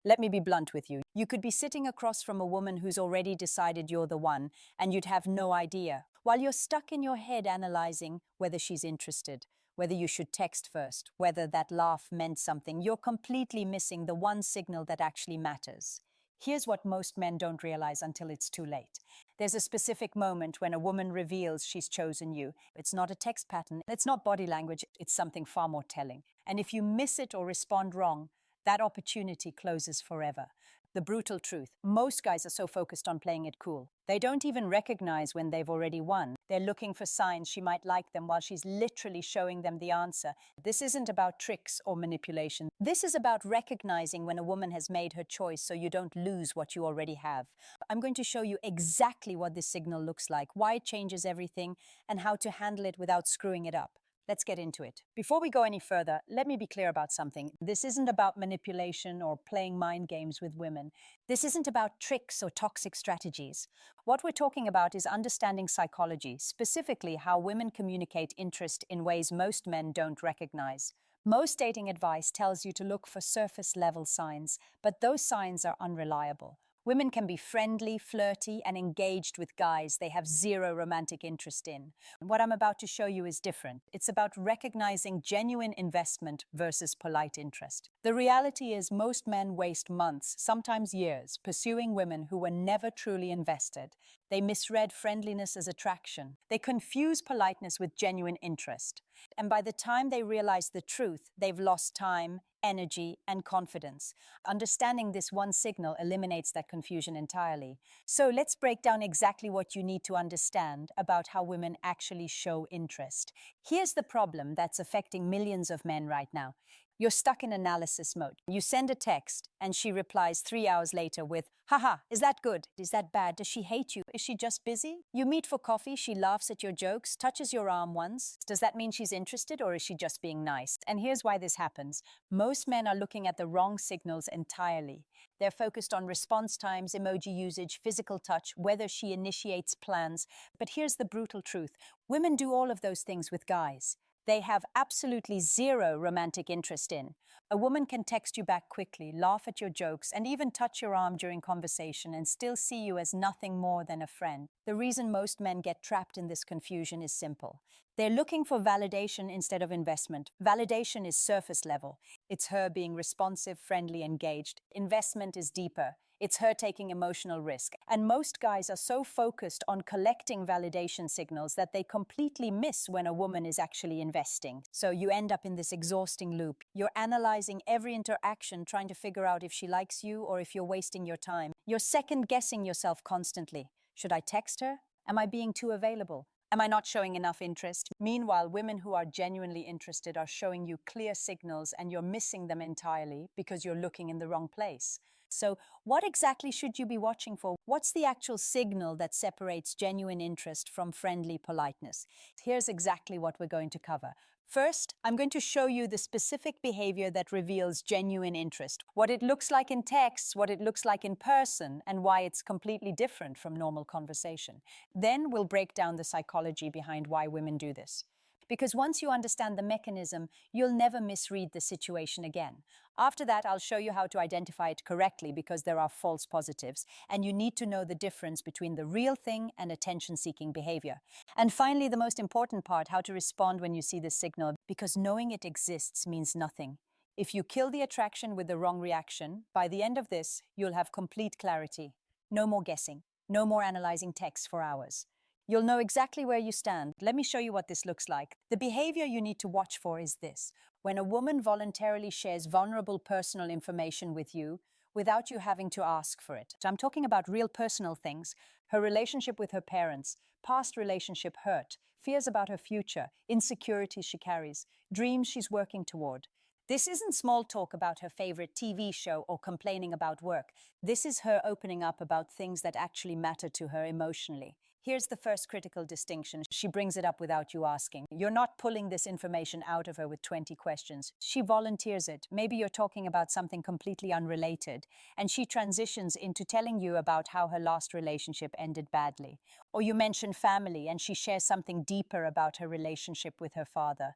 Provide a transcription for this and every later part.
Let me be blunt with you. You could be sitting across from a woman who's already decided you're the one, and you'd have no idea, while you're stuck in your head analyzing whether she's interested, whether you should text first, whether that laugh meant something. You're completely missing the one signal that actually matters. Here's what most men don't realize until it's too late. There's a specific moment when a woman reveals she's chosen you. It's not a text pattern, it's not body language, it's something far more telling. And if you miss it or respond wrong, that opportunity closes forever. The brutal truth: most guys are so focused on playing it cool, they don't even recognize when they've already won. They're looking for signs she might like them while she's literally showing them the answer. This isn't about tricks or manipulation. This is about recognizing when a woman has made her choice so you don't lose what you already have. I'm going to show you exactly what this signal looks like, why it changes everything, and how to handle it without screwing it up. Let's get into it. Before we go any further, let me be clear about something. This isn't about manipulation or playing mind games with women. This isn't about tricks or toxic strategies. What we're talking about is understanding psychology, specifically how women communicate interest in ways most men don't recognize. Most dating advice tells you to look for surface-level signs, but those signs are unreliable. Women can be friendly, flirty, and engaged with guys they have zero romantic interest in. What I'm about to show you is different. It's about recognizing genuine investment versus polite interest. The reality is most men waste months, sometimes years, pursuing women who were never truly invested. They misread friendliness as attraction. They confuse politeness with genuine interest. And by the time they realize the truth, they've lost time, energy, and confidence. Understanding this one signal eliminates that confusion entirely. So let's break down exactly what you need to understand about how women actually show interest. Here's the problem that's affecting millions of men right now. You're stuck in analysis mode. You send a text, and she replies 3 hours later with, "Haha, is that good? Is that bad? Does she hate you? Is she just busy?" You meet for coffee, she laughs at your jokes, touches your arm once. Does that mean she's interested, or is she just being nice? And here's why this happens. Most men are looking at the wrong signals entirely. They're focused on response times, emoji usage, physical touch, whether she initiates plans. But here's the brutal truth. Women do all of those things with guys they have absolutely zero romantic interest in. A woman can text you back quickly, laugh at your jokes, and even touch your arm during conversation and still see you as nothing more than a friend. The reason most men get trapped in this confusion is simple. They're looking for validation instead of investment. Validation is surface level. It's her being responsive, friendly, engaged. Investment is deeper. It's her taking emotional risk. And most guys are so focused on collecting validation signals that they completely miss when a woman is actually investing. So you end up in this exhausting loop. You're analyzing every interaction, trying to figure out if she likes you or if you're wasting your time. You're second-guessing yourself constantly. Should I text her? Am I being too available? Am I not showing enough interest? Meanwhile, women who are genuinely interested are showing you clear signals and you're missing them entirely because you're looking in the wrong place. So what exactly should you be watching for? What's the actual signal that separates genuine interest from friendly politeness? Here's exactly what we're going to cover. First, I'm going to show you the specific behavior that reveals genuine interest, what it looks like in texts, what it looks like in person, and why it's completely different from normal conversation. Then we'll break down the psychology behind why women do this. Because once you understand the mechanism, you'll never misread the situation again. After that, I'll show you how to identify it correctly because there are false positives, and you need to know the difference between the real thing and attention-seeking behavior. And finally, the most important part, how to respond when you see this signal, because knowing it exists means nothing. If you kill the attraction with the wrong reaction, by the end of this, you'll have complete clarity. No more guessing, no more analyzing texts for hours. You'll know exactly where you stand. Let me show you what this looks like. The behavior you need to watch for is this. When a woman voluntarily shares vulnerable personal information with you without you having to ask for it. I'm talking about real personal things. Her relationship with her parents, past relationship hurt, fears about her future, insecurities she carries, dreams she's working toward. This isn't small talk about her favorite TV show or complaining about work. This is her opening up about things that actually matter to her emotionally. Here's the first critical distinction. She brings it up without you asking. You're not pulling this information out of her with 20 questions. She volunteers it. Maybe you're talking about something completely unrelated, and she transitions into telling you about how her last relationship ended badly. Or you mention family, and she shares something deeper about her relationship with her father.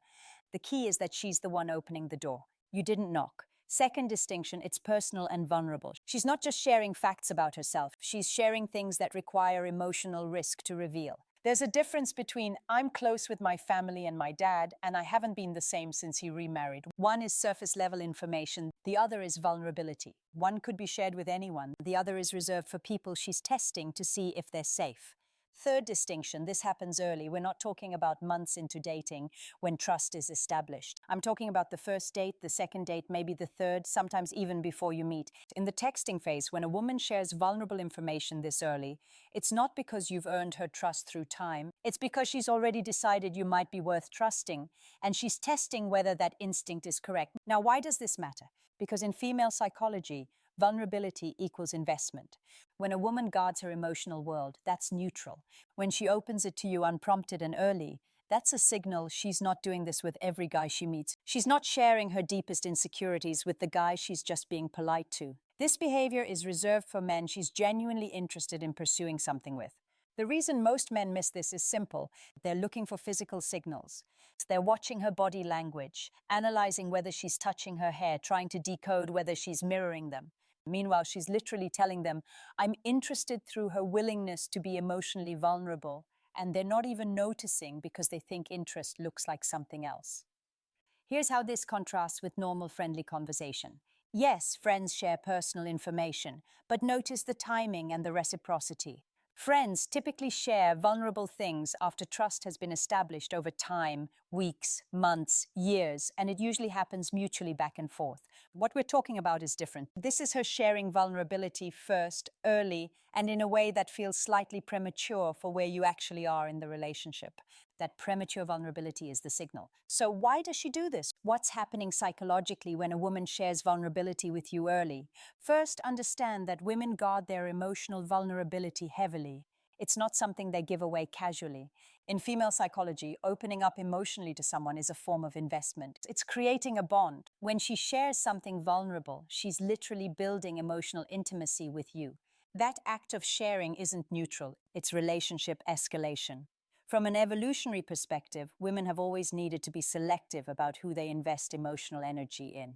The key is that she's the one opening the door. You didn't knock. Second distinction, it's personal and vulnerable. She's not just sharing facts about herself, she's sharing things that require emotional risk to reveal. There's a difference between I'm close with my family and my dad, and I haven't been the same since he remarried. One is surface level information, the other is vulnerability. One could be shared with anyone, the other is reserved for people she's testing to see if they're safe. Third distinction, this happens early. We're not talking about months into dating when trust is established. I'm talking about the first date, the second date, maybe the third, sometimes even before you meet. In the texting phase, when a woman shares vulnerable information this early, it's not because you've earned her trust through time. It's because she's already decided you might be worth trusting, and she's testing whether that instinct is correct. Now, why does this matter? Because in female psychology, vulnerability equals investment. When a woman guards her emotional world, that's neutral. When she opens it to you unprompted and early, that's a signal she's not doing this with every guy she meets. She's not sharing her deepest insecurities with the guy she's just being polite to. This behavior is reserved for men she's genuinely interested in pursuing something with. The reason most men miss this is simple. They're looking for physical signals. They're watching her body language, analyzing whether she's touching her hair, trying to decode whether she's mirroring them. Meanwhile, she's literally telling them, I'm interested through her willingness to be emotionally vulnerable, and they're not even noticing because they think interest looks like something else. Here's how this contrasts with normal friendly conversation. Yes, friends share personal information, but notice the timing and the reciprocity. Friends typically share vulnerable things after trust has been established over time, weeks, months, years, and it usually happens mutually back and forth. What we're talking about is different. This is her sharing vulnerability first, early, and in a way that feels slightly premature for where you actually are in the relationship. That premature vulnerability is the signal. So why does she do this? What's happening psychologically when a woman shares vulnerability with you early? First, understand that women guard their emotional vulnerability heavily. It's not something they give away casually. In female psychology, opening up emotionally to someone is a form of investment. It's creating a bond. When she shares something vulnerable, she's literally building emotional intimacy with you. That act of sharing isn't neutral, it's relationship escalation. From an evolutionary perspective, women have always needed to be selective about who they invest emotional energy in.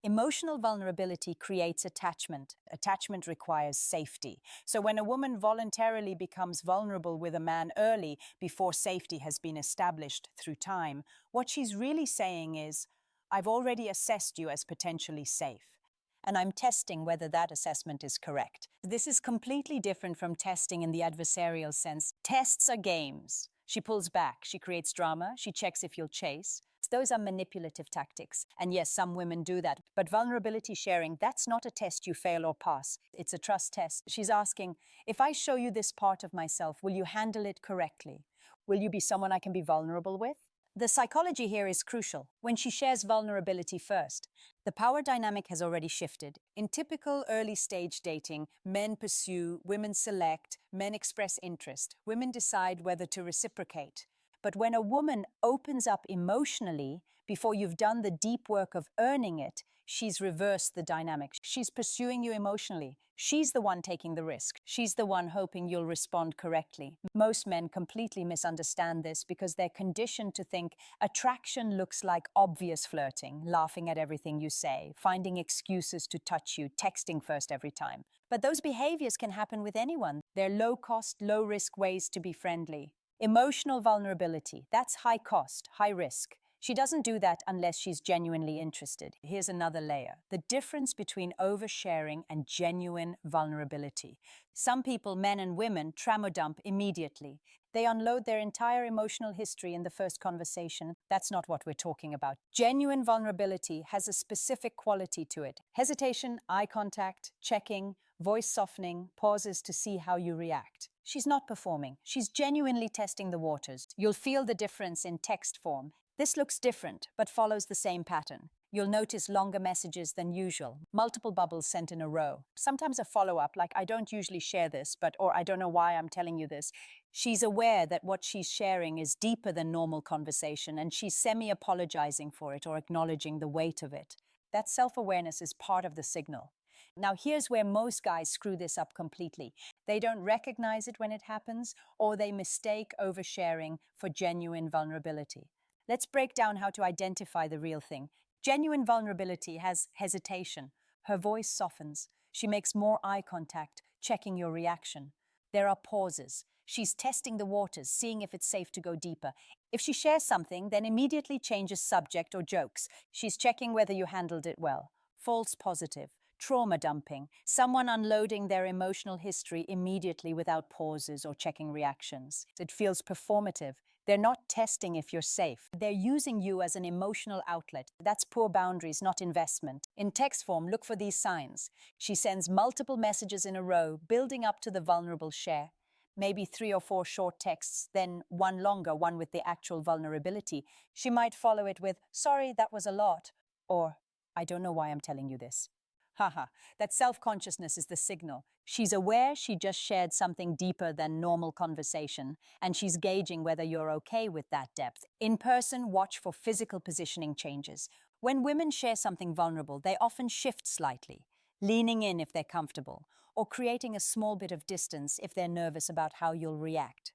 Emotional vulnerability creates attachment. Attachment requires safety. So when a woman voluntarily becomes vulnerable with a man early, before safety has been established through time, what she's really saying is, I've already assessed you as potentially safe, and I'm testing whether that assessment is correct. This is completely different from testing in the adversarial sense. Tests are games. She pulls back, she creates drama, she checks if you'll chase. Those are manipulative tactics. And yes, some women do that. But vulnerability sharing, that's not a test you fail or pass. It's a trust test. She's asking, if I show you this part of myself, will you handle it correctly? Will you be someone I can be vulnerable with? The psychology here is crucial. When she shares vulnerability first, the power dynamic has already shifted. In typical early stage dating, men pursue, women select, men express interest, women decide whether to reciprocate. But when a woman opens up emotionally, before you've done the deep work of earning it, she's reversed the dynamic. She's pursuing you emotionally. She's the one taking the risk. She's the one hoping you'll respond correctly. Most men completely misunderstand this because they're conditioned to think attraction looks like obvious flirting, laughing at everything you say, finding excuses to touch you, texting first every time. But those behaviors can happen with anyone. They're low-cost, low-risk ways to be friendly. Emotional vulnerability, that's high cost, high risk. She doesn't do that unless she's genuinely interested. Here's another layer, the difference between oversharing and genuine vulnerability. Some people, men and women, tramodump immediately. They unload their entire emotional history in the first conversation. That's not what we're talking about. Genuine vulnerability has a specific quality to it. Hesitation, eye contact, checking, voice softening, pauses to see how you react. She's not performing. She's genuinely testing the waters. You'll feel the difference in text form. This looks different, but follows the same pattern. You'll notice longer messages than usual, multiple bubbles sent in a row. Sometimes a follow-up, like I don't usually share this, or I don't know why I'm telling you this. She's aware that what she's sharing is deeper than normal conversation, and she's semi-apologizing for it or acknowledging the weight of it. That self-awareness is part of the signal. Now, here's where most guys screw this up completely. They don't recognize it when it happens, or they mistake oversharing for genuine vulnerability. Let's break down how to identify the real thing. Genuine vulnerability has hesitation. Her voice softens. She makes more eye contact, checking your reaction. There are pauses. She's testing the waters, seeing if it's safe to go deeper. If she shares something, then immediately changes subject or jokes. She's checking whether you handled it well. False positive. Trauma dumping. Someone unloading their emotional history immediately without pauses or checking reactions. It feels performative. They're not testing if you're safe. They're using you as an emotional outlet. That's poor boundaries, not investment. In text form, look for these signs. She sends multiple messages in a row, building up to the vulnerable share. Maybe 3 or 4 short texts, then one longer, one with the actual vulnerability. She might follow it with, "Sorry, that was a lot," or, "I don't know why I'm telling you this." Haha, that self-consciousness is the signal. She's aware she just shared something deeper than normal conversation, and she's gauging whether you're okay with that depth. In person, watch for physical positioning changes. When women share something vulnerable, they often shift slightly, leaning in if they're comfortable, or creating a small bit of distance if they're nervous about how you'll react.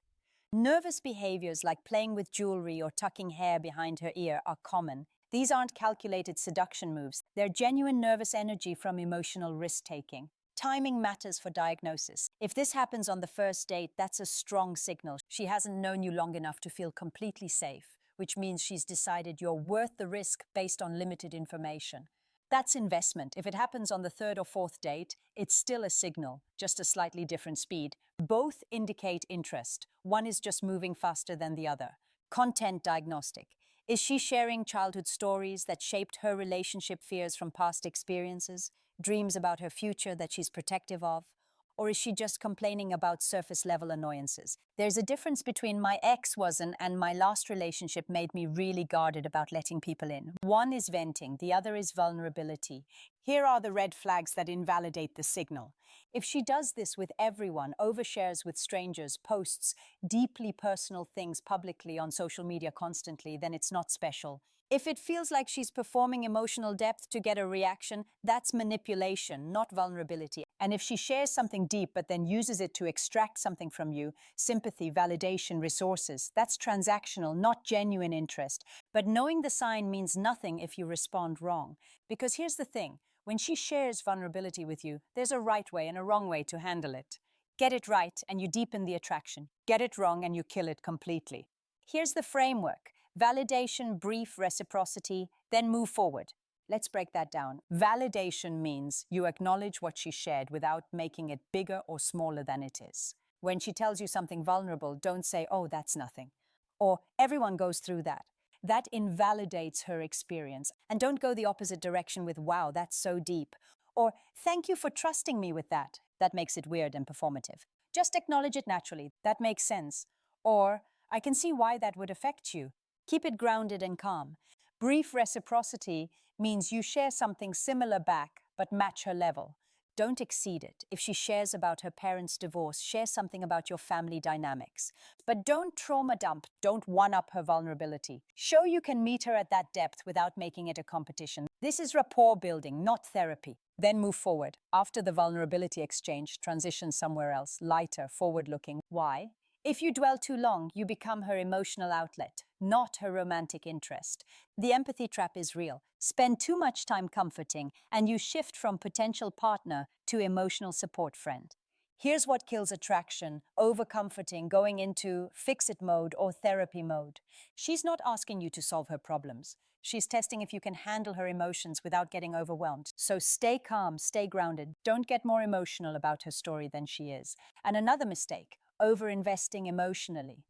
Nervous behaviors like playing with jewelry or tucking hair behind her ear are common. These aren't calculated seduction moves. They're genuine nervous energy from emotional risk-taking. Timing matters for diagnosis. If this happens on the first date, that's a strong signal. She hasn't known you long enough to feel completely safe, which means she's decided you're worth the risk based on limited information. That's investment. If it happens on the third or fourth date, it's still a signal, just a slightly different speed. Both indicate interest. One is just moving faster than the other. Content diagnostic. Is she sharing childhood stories that shaped her relationship fears from past experiences, dreams about her future that she's protective of? Or is she just complaining about surface-level annoyances? There's a difference between "my ex wasn't" and "my last relationship made me really guarded about letting people in." One is venting, the other is vulnerability. Here are the red flags that invalidate the signal. If she does this with everyone, overshares with strangers, posts deeply personal things publicly on social media constantly, then it's not special. If it feels like she's performing emotional depth to get a reaction, that's manipulation, not vulnerability. And if she shares something deep but then uses it to extract something from you, sympathy, validation, resources, that's transactional, not genuine interest. But knowing the sign means nothing if you respond wrong. Because here's the thing, when she shares vulnerability with you, there's a right way and a wrong way to handle it. Get it right and you deepen the attraction. Get it wrong and you kill it completely. Here's the framework. Validation, brief, reciprocity, then move forward. Let's break that down. Validation means you acknowledge what she shared without making it bigger or smaller than it is. When she tells you something vulnerable, don't say, "Oh, that's nothing," or "Everyone goes through that." That invalidates her experience. And don't go the opposite direction with, "Wow, that's so deep," or "Thank you for trusting me with that." That makes it weird and performative. Just acknowledge it naturally. That makes sense. Or, "I can see why that would affect you." Keep it grounded and calm. Brief reciprocity means you share something similar back, but match her level. Don't exceed it. If she shares about her parents' divorce, share something about your family dynamics. But don't trauma dump, don't one-up her vulnerability. Show you can meet her at that depth without making it a competition. This is rapport building, not therapy. Then move forward. After the vulnerability exchange, transition somewhere else, lighter, forward-looking. Why? If you dwell too long, you become her emotional outlet, not her romantic interest. The empathy trap is real. Spend too much time comforting, and you shift from potential partner to emotional support friend. Here's what kills attraction: over-comforting, going into fix-it mode or therapy mode. She's not asking you to solve her problems. She's testing if you can handle her emotions without getting overwhelmed. So stay calm, stay grounded. Don't get more emotional about her story than she is. And another mistake: over-investing emotionally.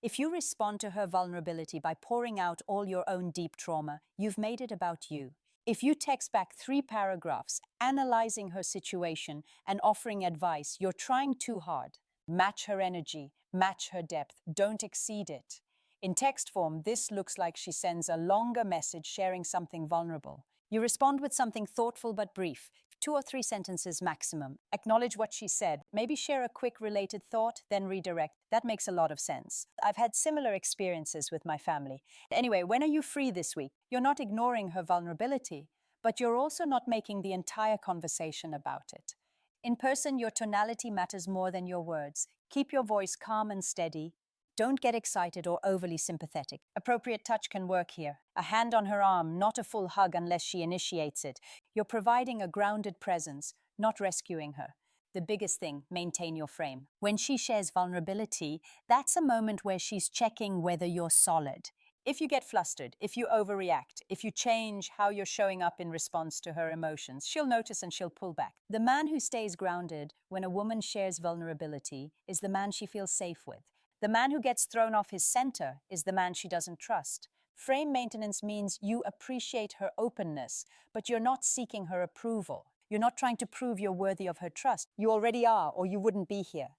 If you respond to her vulnerability by pouring out all your own deep trauma, you've made it about you. If you text back 3 paragraphs, analyzing her situation and offering advice, you're trying too hard. Match her energy, match her depth, don't exceed it. In text form, this looks like she sends a longer message sharing something vulnerable. You respond with something thoughtful but brief, 2 or 3 sentences maximum. Acknowledge what she said. Maybe share a quick related thought, then redirect. That makes a lot of sense. I've had similar experiences with my family. Anyway, when are you free this week? You're not ignoring her vulnerability, but you're also not making the entire conversation about it. In person, your tonality matters more than your words. Keep your voice calm and steady. Don't get excited or overly sympathetic. Appropriate touch can work here. A hand on her arm, not a full hug unless she initiates it. You're providing a grounded presence, not rescuing her. The biggest thing, maintain your frame. When she shares vulnerability, that's a moment where she's checking whether you're solid. If you get flustered, if you overreact, if you change how you're showing up in response to her emotions, she'll notice and she'll pull back. The man who stays grounded when a woman shares vulnerability is the man she feels safe with. The man who gets thrown off his center is the man she doesn't trust. Frame maintenance means you appreciate her openness, but you're not seeking her approval. You're not trying to prove you're worthy of her trust. You already are, or you wouldn't be here.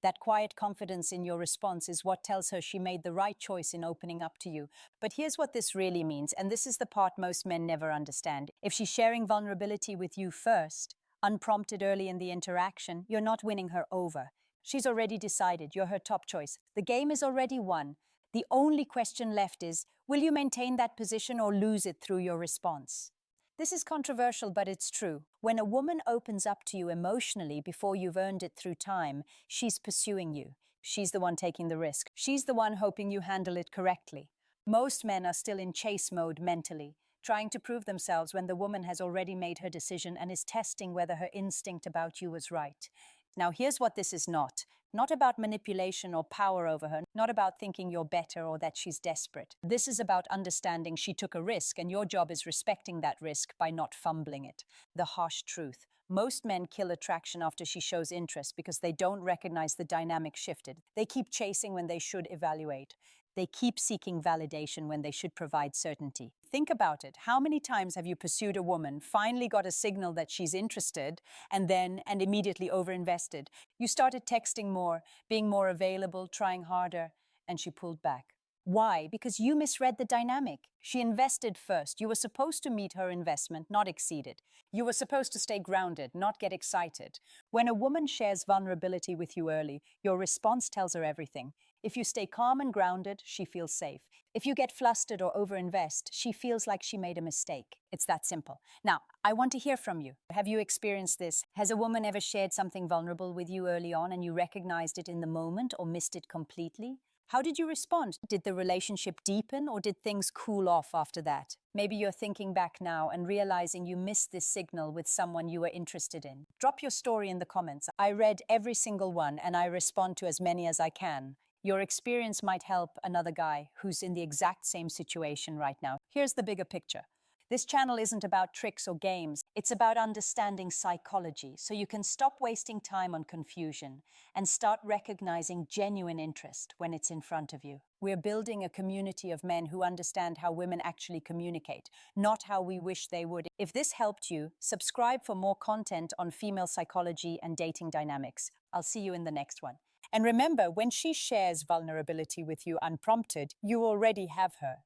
That quiet confidence in your response is what tells her she made the right choice in opening up to you. But here's what this really means, and this is the part most men never understand. If she's sharing vulnerability with you first, unprompted early in the interaction, you're not winning her over. She's already decided you're her top choice. The game is already won. The only question left is, will you maintain that position or lose it through your response? This is controversial, but it's true. When a woman opens up to you emotionally before you've earned it through time, she's pursuing you. She's the one taking the risk. She's the one hoping you handle it correctly. Most men are still in chase mode mentally, trying to prove themselves when the woman has already made her decision and is testing whether her instinct about you was right. Now, here's what this is not. Not about manipulation or power over her, not about thinking you're better or that she's desperate. This is about understanding she took a risk and your job is respecting that risk by not fumbling it. The harsh truth. Most men kill attraction after she shows interest because they don't recognize the dynamic shifted. They keep chasing when they should evaluate. They keep seeking validation when they should provide certainty. Think about it. How many times have you pursued a woman, finally got a signal that she's interested, and immediately overinvested? You started texting more, being more available, trying harder, and she pulled back. Why? Because you misread the dynamic. She invested first. You were supposed to meet her investment, not exceed it. You were supposed to stay grounded, not get excited. When a woman shares vulnerability with you early, your response tells her everything. If you stay calm and grounded, she feels safe. If you get flustered or overinvest, she feels like she made a mistake. It's that simple. Now, I want to hear from you. Have you experienced this? Has a woman ever shared something vulnerable with you early on and you recognized it in the moment or missed it completely? How did you respond? Did the relationship deepen or did things cool off after that? Maybe you're thinking back now and realizing you missed this signal with someone you were interested in. Drop your story in the comments. I read every single one and I respond to as many as I can. Your experience might help another guy who's in the exact same situation right now. Here's the bigger picture. This channel isn't about tricks or games. It's about understanding psychology so you can stop wasting time on confusion and start recognizing genuine interest when it's in front of you. We're building a community of men who understand how women actually communicate, not how we wish they would. If this helped you, subscribe for more content on female psychology and dating dynamics. I'll see you in the next one. And remember, when she shares vulnerability with you unprompted, you already have her.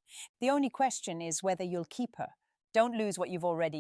The only question is whether you'll keep her. Don't lose what you've already